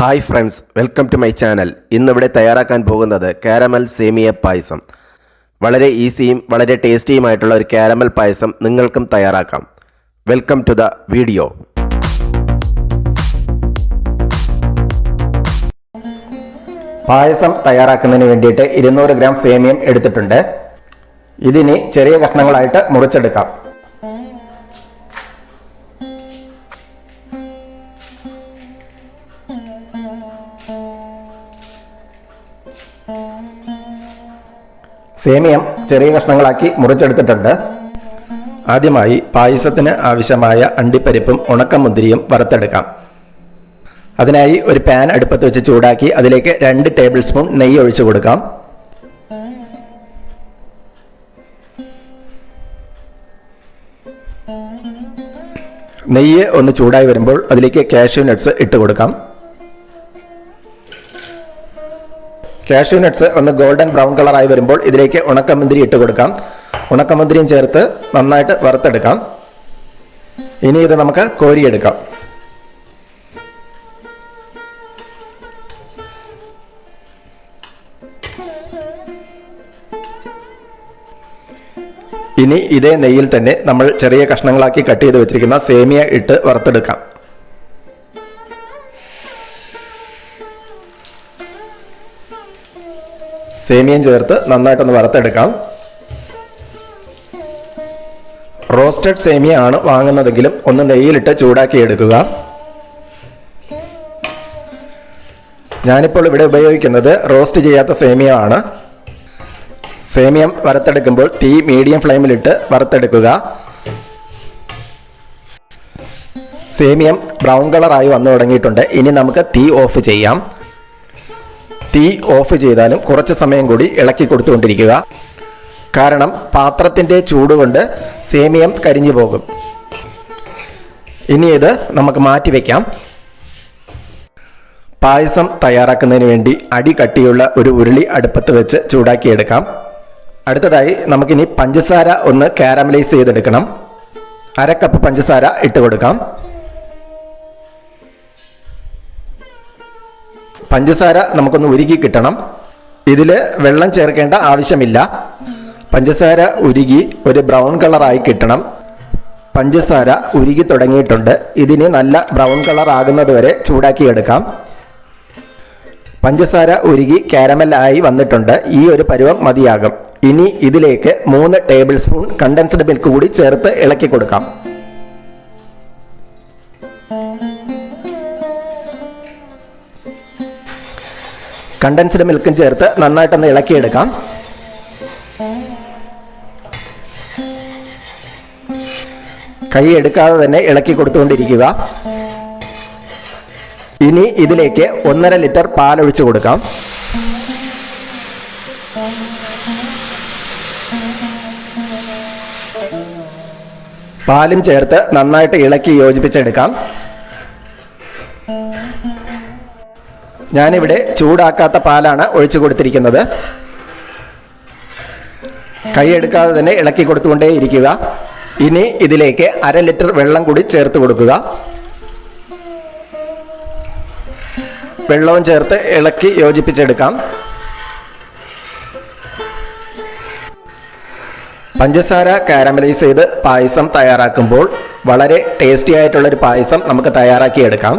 Hi friends, welcome to my channel. ഇന്നിവിടെ തയ്യാറാക്കാൻ പോകുന്നത് കാരമൽ സേമിയ പായസം. വളരെ ഈസിയും വളരെ ടേസ്റ്റിയുമായിട്ടുള്ള ഒരു കാരമൽ പായസം നിങ്ങൾക്കും തയ്യാറാക്കാം. Welcome to the video. Payasam തയ്യാറാക്കുന്നതിന് വേണ്ടിയിട്ട് 200 ഗ്രാം സേമിയം എടുത്തിട്ടുണ്ട്. ഇതിനി ചെറിയ കഷ്ണങ്ങളായിട്ട് മുറിച്ചെടുക്കാം. സേമിയം ചെറിയ കഷ്ണങ്ങളാക്കി മുറിച്ചെടുത്തിട്ടുണ്ട്. ആദ്യമായി പായസത്തിന് ആവശ്യമായ അണ്ടിപ്പരിപ്പും ഉണക്കമുന്തിരിയും വറുത്തെടുക്കാം. അതിനായി ഒരു പാൻ അടുപ്പത്ത് വെച്ച് ചൂടാക്കി അതിലേക്ക് 2 ടേബിൾ സ്പൂൺ നെയ്യ് ഒഴിച്ചു കൊടുക്കാം. നെയ്യ് ഒന്ന് ചൂടായി വരുമ്പോൾ അതിലേക്ക് കാഷ്യൂ നട്ട്സ് ഇട്ട് കൊടുക്കാം. കാഷ്യൂ നട്ട്സ് ഒന്ന് ഗോൾഡൻ ബ്രൗൺ കളറായി വരുമ്പോൾ ഇതിലേക്ക് ഉണക്കമുന്തിരി ഇട്ട് കൊടുക്കാം. ഉണക്കമുന്തിരിയും ചേർത്ത് നന്നായിട്ട് വറുത്തെടുക്കാം. ഇനി ഇത് നമുക്ക് കോരിയെടുക്കാം. ഇനി ഇതേ നെയ്യിൽ തന്നെ നമ്മൾ ചെറിയ കഷ്ണങ്ങളാക്കി കട്ട് ചെയ്ത് വെച്ചിരിക്കുന്ന സേമിയ ഇട്ട് വറുത്തെടുക്കാം. സേമിയം ചേർത്ത് നന്നായിട്ടൊന്ന് വറുത്തെടുക്കാം. റോസ്റ്റഡ് സേമിയ ആണ് വാങ്ങുന്നതെങ്കിലും ഒന്ന് നെയ്യിലിട്ട് ചൂടാക്കി എടുക്കുക. ഞാനിപ്പോൾ ഇവിടെ ഉപയോഗിക്കുന്നത് റോസ്റ്റ് ചെയ്യാത്ത സേമിയ ആണ്. സേമിയം വറുത്തെടുക്കുമ്പോൾ തീ മീഡിയം ഫ്ലെയിമിലിട്ട് വറുത്തെടുക്കുക. സേമിയം ബ്രൗൺ കളറായി വന്നു തുടങ്ങിയിട്ടുണ്ട്. ഇനി നമുക്ക് തീ ഓഫ് ചെയ്യാം. തീ ഓഫ് ചെയ്താലും കുറച്ച് സമയം കൂടി ഇളക്കി കൊടുത്തുകൊണ്ടിരിക്കുക. കാരണം പാത്രത്തിൻ്റെ ചൂട് കൊണ്ട് സേമിയം കരിഞ്ഞു പോകും. ഇനി ഇത് നമുക്ക് മാറ്റി വയ്ക്കാം. പായസം തയ്യാറാക്കുന്നതിന് വേണ്ടി അടി കട്ടിയുള്ള ഒരു ഉരുളി അടുപ്പത്ത് വെച്ച് ചൂടാക്കിയെടുക്കാം. അടുത്തതായി നമുക്കിനി പഞ്ചസാര ഒന്ന് കാരമലൈസ് ചെയ്തെടുക്കണം. 1/2 കപ്പ് പഞ്ചസാര ഇട്ട് കൊടുക്കാം. പഞ്ചസാര നമുക്കൊന്ന് ഉരുകി കിട്ടണം. ഇതിൽ വെള്ളം ചേർക്കേണ്ട ആവശ്യമില്ല. പഞ്ചസാര ഉരുകി ഒരു ബ്രൗൺ കളറായി കിട്ടണം. പഞ്ചസാര ഉരുകി തുടങ്ങിയിട്ടുണ്ട്. ഇതിന് നല്ല ബ്രൗൺ കളർ ആകുന്നത് വരെ ചൂടാക്കിയെടുക്കാം. പഞ്ചസാര ഉരുകി കാരമൽ ആയി വന്നിട്ടുണ്ട്. ഈ ഒരു പരുവം മതിയാകും. ഇനി ഇതിലേക്ക് 3 ടേബിൾ സ്പൂൺ കണ്ടൻസ്ഡ് മിൽക്ക് കൂടി ചേർത്ത് ഇളക്കി കൊടുക്കാം. കണ്ടൻസ്ഡ് മിൽക്കും ചേർത്ത് നന്നായിട്ടൊന്ന് ഇളക്കിയെടുക്കാം. കൈ എടുക്കാതെ തന്നെ ഇളക്കി കൊടുത്തുകൊണ്ടിരിക്കുക. ഇനി ഇതിലേക്ക് 1.5 ലിറ്റർ പാൽ ഒഴിച്ചു കൊടുക്കാം. പാലും ചേർത്ത് നന്നായിട്ട് ഇളക്കി യോജിപ്പിച്ചെടുക്കാം. ഞാനിവിടെ ചൂടാക്കാത്ത പാലാണ് ഒഴിച്ചു കൊടുത്തിരിക്കുന്നത്. കൈയെടുക്കാതെ തന്നെ ഇളക്കി കൊടുത്തുകൊണ്ടേ ഇരിക്കുക. ഇനി ഇതിലേക്ക് 1/2 ലിറ്റർ വെള്ളം കൂടി ചേർത്ത് കൊടുക്കുക. വെള്ളവും ചേർത്ത് ഇളക്കി യോജിപ്പിച്ചെടുക്കാം. പഞ്ചസാര കാരമലൈസ് ചെയ്ത് പായസം തയ്യാറാക്കുമ്പോൾ വളരെ ടേസ്റ്റി ആയിട്ടുള്ളൊരു പായസം നമുക്ക് തയ്യാറാക്കിയെടുക്കാം.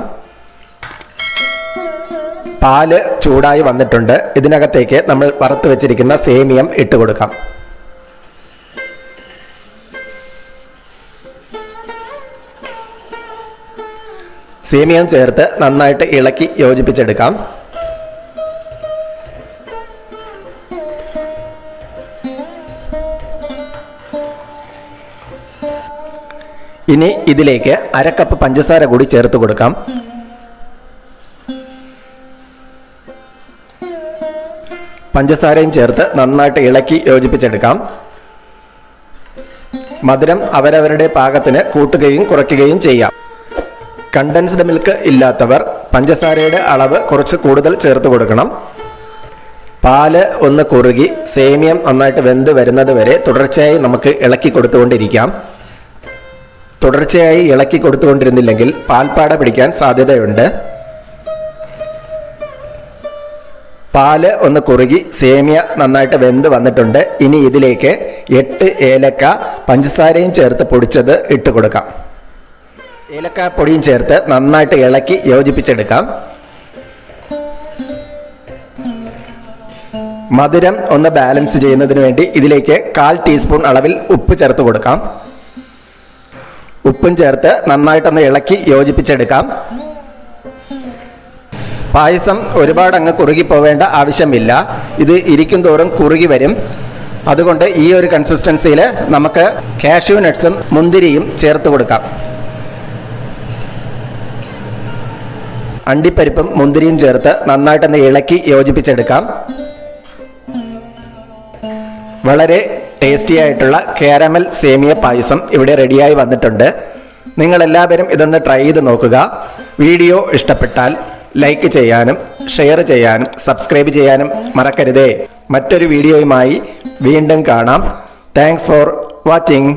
പാല് ചൂടായി വന്നിട്ടുണ്ട്. ഇതിനകത്തേക്ക് നമ്മൾ വറുത്ത് വെച്ചിരിക്കുന്ന സേമിയം ഇട്ട് കൊടുക്കാം. സേമിയം ചേർത്ത് നന്നായിട്ട് ഇളക്കി യോജിപ്പിച്ചെടുക്കാം. ഇനി ഇതിലേക്ക് 1/2 കപ്പ് പഞ്ചസാര കൂടി ചേർത്ത് കൊടുക്കാം. പഞ്ചസാരയും ചേർത്ത് നന്നായിട്ട് ഇളക്കി യോജിപ്പിച്ചെടുക്കാം. മധുരം അവരവരുടെ പാകത്തിന് കൂട്ടുകയും കുറയ്ക്കുകയും ചെയ്യാം. കണ്ടൻസ്ഡ് മിൽക്ക് ഇല്ലാത്തവർ പഞ്ചസാരയുടെ അളവ് കുറച്ച് കൂടുതൽ ചേർത്ത് കൊടുക്കണം. പാല് ഒന്ന് കുറുകി സേമിയം നന്നായിട്ട് വെന്ത് വരുന്നത് വരെ തുടർച്ചയായി നമുക്ക് ഇളക്കി കൊടുത്തുകൊണ്ടിരിക്കാം. തുടർച്ചയായി ഇളക്കി കൊടുത്തുകൊണ്ടിരുന്നില്ലെങ്കിൽ പാൽപ്പാട പിടിക്കാൻ സാധ്യതയുണ്ട്. പാല് ഒന്ന് കുറുകി സേമിയ നന്നായിട്ട് വെന്ത് വന്നിട്ടുണ്ട്. ഇനി ഇതിലേക്ക് 8 ഏലക്ക പഞ്ചസാരയും ചേർത്ത് പൊടിച്ചത് ഇട്ട് കൊടുക്കാം. ഏലക്ക പൊടിയും ചേർത്ത് നന്നായിട്ട് ഇളക്കി യോജിപ്പിച്ചെടുക്കാം. മധുരം ഒന്ന് ബാലൻസ് ചെയ്യുന്നതിന് വേണ്ടി ഇതിലേക്ക് 1/4 ടീസ്പൂൺ അളവിൽ ഉപ്പ് ചേർത്ത് കൊടുക്കാം. ഉപ്പും ചേർത്ത് നന്നായിട്ടൊന്ന് ഇളക്കി യോജിപ്പിച്ചെടുക്കാം. പായസം ഒരുപാട് അങ്ങ് കുറുകി പോവേണ്ട ആവശ്യമില്ല. ഇത് ഇരിക്കും തോറും കുറുകി വരും. അതുകൊണ്ട് ഈ ഒരു കൺസിസ്റ്റൻസിയിൽ നമുക്ക് കാഷ്യൂ നട്ട്സും മുന്തിരിയും ചേർത്ത് കൊടുക്കാം. അണ്ടിപ്പരിപ്പും മുന്തിരിയും ചേർത്ത് നന്നായിട്ടൊന്ന് ഇളക്കി യോജിപ്പിച്ചെടുക്കാം. വളരെ ടേസ്റ്റി ആയിട്ടുള്ള കാരമൽ സേമിയ പായസം ഇവിടെ റെഡിയായി വന്നിട്ടുണ്ട്. നിങ്ങളെല്ലാവരും ഇതൊന്ന് ട്രൈ ചെയ്ത് നോക്കുക. വീഡിയോ ഇഷ്ടപ്പെട്ടാൽ ലൈക്ക് ചെയ്യാനും ഷെയർ ചെയ്യാനും സബ്സ്ക്രൈബ് ചെയ്യാനും മറക്കരുതേ. മറ്റൊരു വീഡിയോയുമായി വീണ്ടും കാണാം. Thanks for watching.